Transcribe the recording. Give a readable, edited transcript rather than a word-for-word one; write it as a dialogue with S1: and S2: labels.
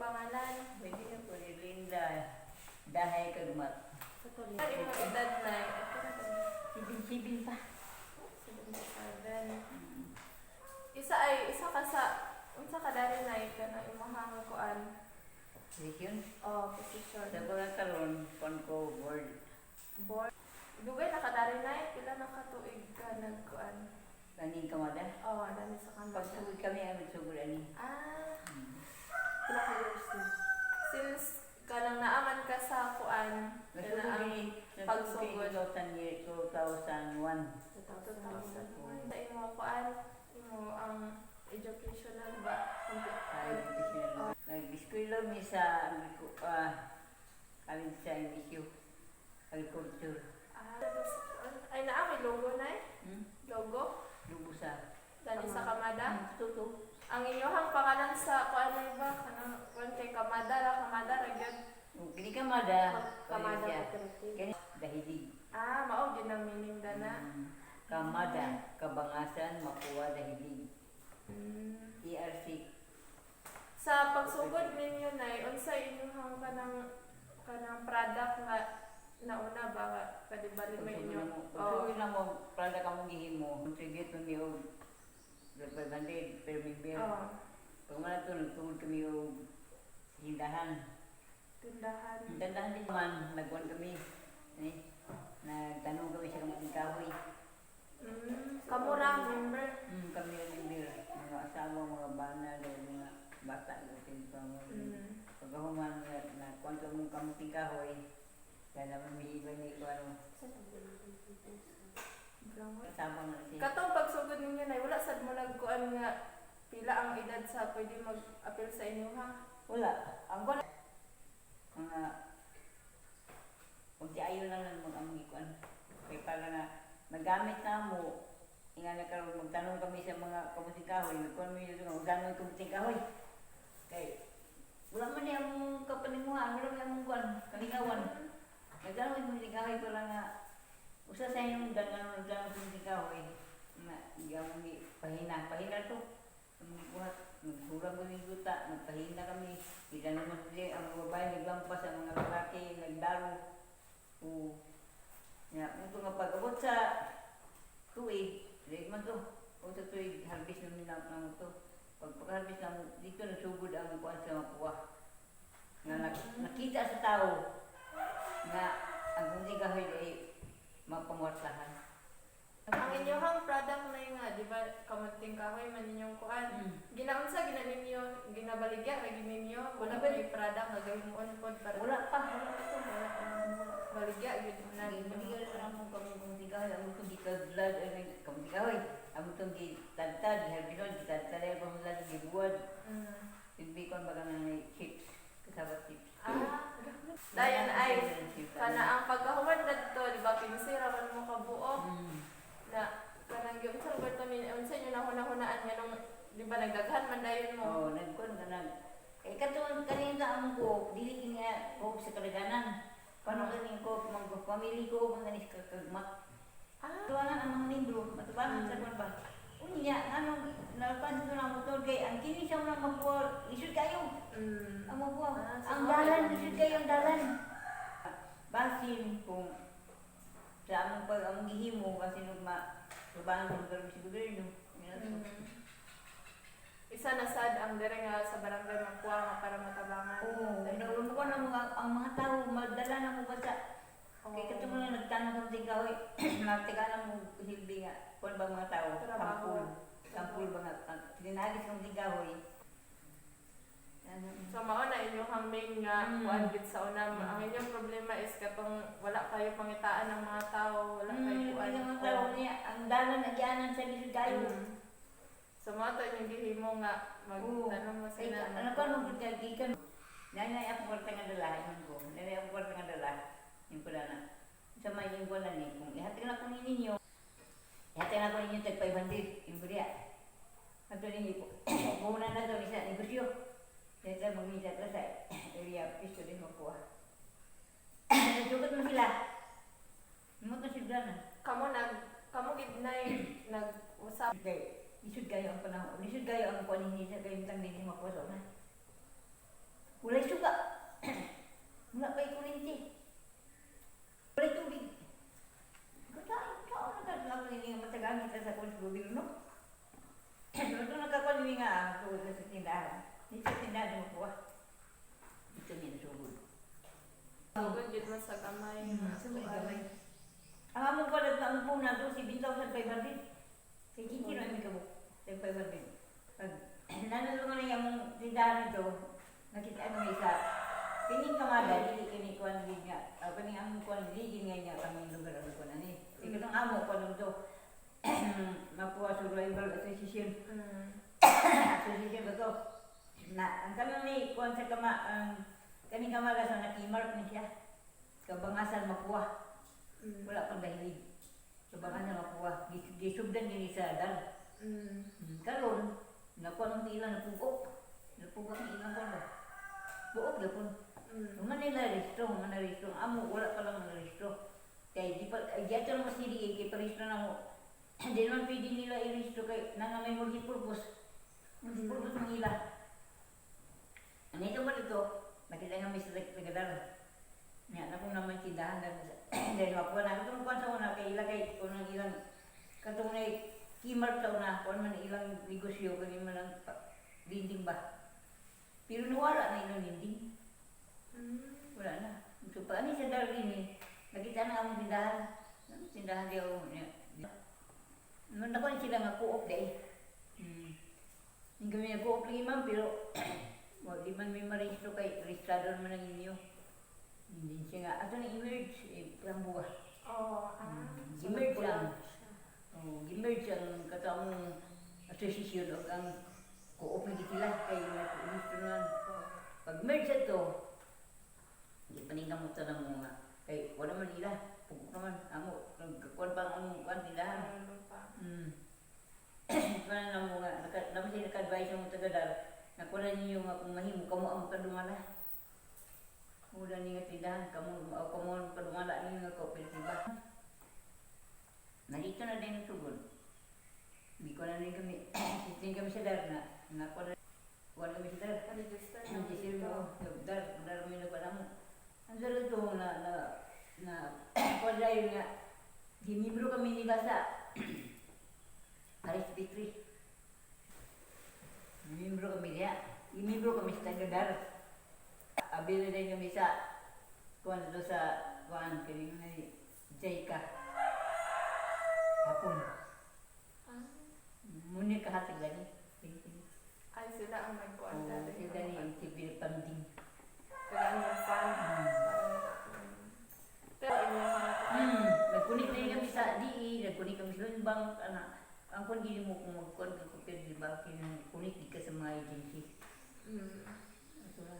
S1: pangalan?
S2: Pwede na po ni Linda. Dahay kagmat.
S1: Sa tuloy. Ano yung edad na?
S2: Sibin pa.
S1: 77. Isa ka sa, unsa ka dari na ka na imahang kuan?
S2: Position?
S1: Oh, position.
S2: Sa mga karon, kon ko board.
S1: Board. Dugay na ka dari na pila na ka tuig ka nagkuan?
S2: Kaning kamada.
S1: Oh, dami sa kamera.
S2: Pagsugod kami ang magsugod ani.
S1: Ah, pila ka years na? Since kanang naaman ka sa kuan,
S2: Nagsugod
S1: na ang
S2: din.
S1: pagsugod.
S2: 2001.
S1: 2001. Sa imo kuan, imo ang educational ba?
S2: Nag-eskwela mi sa college sa MSU. Agriculture.
S1: Ay naa may logo na Logo?
S2: Lubusa.
S1: Dali sa Kamada?
S2: Tuto.
S1: Ang inyohang pangalan sa kuan ba? Kanang kuan kay Kamada ra gyud.
S2: Kini kamada.
S1: Kamada
S2: Kini dahilig.
S1: Ah, mao gyud ang meaning dana.
S2: Kamada, kabangasan, makuha, dahilig. ERC.
S1: Sa pagsugod ninyo nay unsa inyohang kanang product nga nauna ba kadibali mo inyo?
S2: Pagsuwi lang mo, para ka mong gihimo, contribute mo niyo 500 per member. Pag mga ito, nagtungod kami yung hindahan.
S1: Tindahan.
S2: Tindahan din man, nagkuhan kami. Nagtanong kami sa kamuting kahoy.
S1: Kamura member.
S2: Kami ang member. Mga asawa, mga bana, mga bata. Pagkahuman, nagkuhan kami ng kamuting kahoy. Kaya naman may iba ni ko ano. Kasama nga siya.
S1: Katong pagsugod ninyo nay wala sad mo nagkuan nga pila ang edad sa pwede mag-appeal sa inyo ha?
S2: Wala. Ang wala. Mga kung di ayaw lang lang mag-amoy ko ano. Kaya para nga magamit na mo. Nga na karoon magtanong kami sa mga kamuting kahoy. Nagkuhan mo yun kung gano'n kamuting kahoy. Kaya wala man niya mong kapanimuhan. Wala man niya mong kuhan. Kalingawan. Nagtanong yung kamuting kahoy ko lang nga. Usa sa inyong gano'n kamuting kahoy. Nga mong pahina to. Buhat, nagsurang kami guta, nagpahina kami. Kita naman sila, ang mga babae naglampas, ang mga lalaki nagdaro. Ito nga pag-abot sa tuig, like man to. O sa tuig, harvest namin na ito. Pag-harvest namin, dito nasugod ang kuwan sa makuha. Nakita sa tao na ang kundi kahoy ay mapangwartahan.
S1: Ang inyong product na yung nga, di ba, kamuting kahoy man inyong kuan. Ginaunsa, ginaninyo, ginabaligya, lagi ninyo, wala ba yung product na gawin mo on para...
S2: Wala pa.
S1: Baligya, yun na.
S2: Baligya rin ang kamuting kahoy. Ang itong gitadlad, kamuting kahoy. Ang itong gitadtad, giharbison, gitadtad, ay pamulad, gibuwad. Bikon baga na chips, kasabat chips.
S1: Dayan ay, kana ang pagkahuman dito, di ba, pinsira man mo kabuo. Na kanang gyud sa lugar tamin unsa inyo na hunahunaan nga nung di ba nagdaghan man dayon mo
S2: nagkuan ka nag katong kanina amo ko dili nga ko sa kadaganan pano kani ko family ko mga kagmat tuwanan ang mga libro matubanan sa kuan ba unya anong nalpan ko na motor kay ang kini siya na magbuo isud kayo ang magbuo ang dalan isud kayo ang dalan basin kung sa among pag among gihimo kasi nung subahan mo gawin si gobyerno.
S1: Isa na sad ang dire nga sa barangay magkuha nga para matabangan.
S2: Oo, naulun ko na ang mga tao magdala na mo basta. Kaya katong mga nagtanong ng tigaw magtiga na mo hilbi nga kung ba mga tao kampul ba nga tinagis ng tigaw
S1: So mao na inyong main nga kuan gid sa una. Ang inyong problema is katong wala kayo pangitaan ng mga tao, wala kayo kuan.
S2: Ang tao niya, ang dalan nagyanan sa lisod kayo.
S1: So mao to inyong gihimo nga magtanong mo sila.
S2: Ano pa nung gikan? Nanay ako kwarta nga dala iman ko. Nanay ako kwarta nga dala. Yung pala na. Sa may yung wala ni kung ihatid na ko ninyo. Ihatid na ko ninyo tag 500 yung buriya. Ato ninyo ko. Muna na daw isa negosyo. Kaya mag-minsan na sa area, piso din makuha. Nagsugat mo sila. Mga sila na.
S1: Kamu gid na nag-usap.
S2: Isud kayo ang panahon. Isud kayo ang kuha ninyo sa kayong tang din makuha na. Walay suka. Wala pa'y kurinti. Walay tubig. Saan nagkakaroon nga matagaan kita sa kwan sa gobyerno? Ito nagkakaroon nga tungkol sa tindahan. Dito sa tindahan mo po Ito niya nasugod.
S1: Sugod yun mo sa kamay.
S2: Gamay. Ang among pala ang puna doon, 7,500. Kaya kiki na may kabuk. 500. Pag nanulungan na yung tindahan nito, nakita ano may isa. Pining kamaga, dili kini kuan din nga. Pining among kuan ligin nga niya kami lugar ang kuan ani. Sige nang amo kuan do. Mapua Survival Association. Association ba to? Na ang kanang ni kuan sa kama kaning kamaga sa nakimark ni siya. Kabangasan Mapua. Wala pang dahilig. Kabangasan Mapua. Gisubdan din sa dal. Karon nakuha ng ilang napugok. Napugok ng ilang kuan ba? Buok gapon. Manila restro, amo wala pa lang restro. Kay di pa gato mo sili kay parehistro na mo. Di naman pwede nila i-restro kay nang may multi-purpose. Multi-purpose ng ila. Anito ba dito? Nakita nga may select tagadal. Nga na kung naman tindahan dahil mapuan na katong kuan sa una kay ila kay unang ilang katong na kimark sa una kuan man ilang negosyo kani man ang dinding ba. Pero nawala na ilang dinding. Wala na. So, paano siya Darwin eh? Nakita na ang tindahan. Tindahan di ako niya. Nakuha sila nga co-op day. Hindi kami nag-co-op lagi ma'am, pero di man may marehistro kay registrador man ang inyo. Hindi siya nga. Ato na emerge, parang buwa. Emerge ang. Emerge ang kataong association o ang co-op lagi sila kay registro naman. Pag merge ito, hindi pa nila mo na mo nga. Kaya wala man nila. Pugok naman. Amo, nagkakuan pa ang kuan tindahan. Kuan na mo nga. Naman siya naka-advise mo tagadar. Nakuha niyo nga kung mahimo, kamo ang kadumala. Mula niyo nga tindahan, kamo ang kadumala niyo nga kooperativa. Nalito na din ang sugod. Hindi ko na rin kami, sisting kami sa dar na. Nakuha na. Kuha kami sa dar. Register mo. Dar mo yung nakuha mo. Ang sarap ito na kuwala yun nga, gimibro kami nila sa RSP3. Gimibro kami niya. Gimibro kami sa Tagadar. Abila din kami sa kuwan ito sa kuwan, kaling na Jayka. Hapon. Muna kahatag gani.
S1: Ay, sila ang nagkuhan dati.
S2: Sila ni ang civil funding.
S1: Kaya yung fan. Pero inyo
S2: Nagkunik na kami sa DE, nagkunik kami sa Bank, ang kung hindi mo kung magkuhan ka ko pero di ba, kunik di ka sa mga agency. Ito na.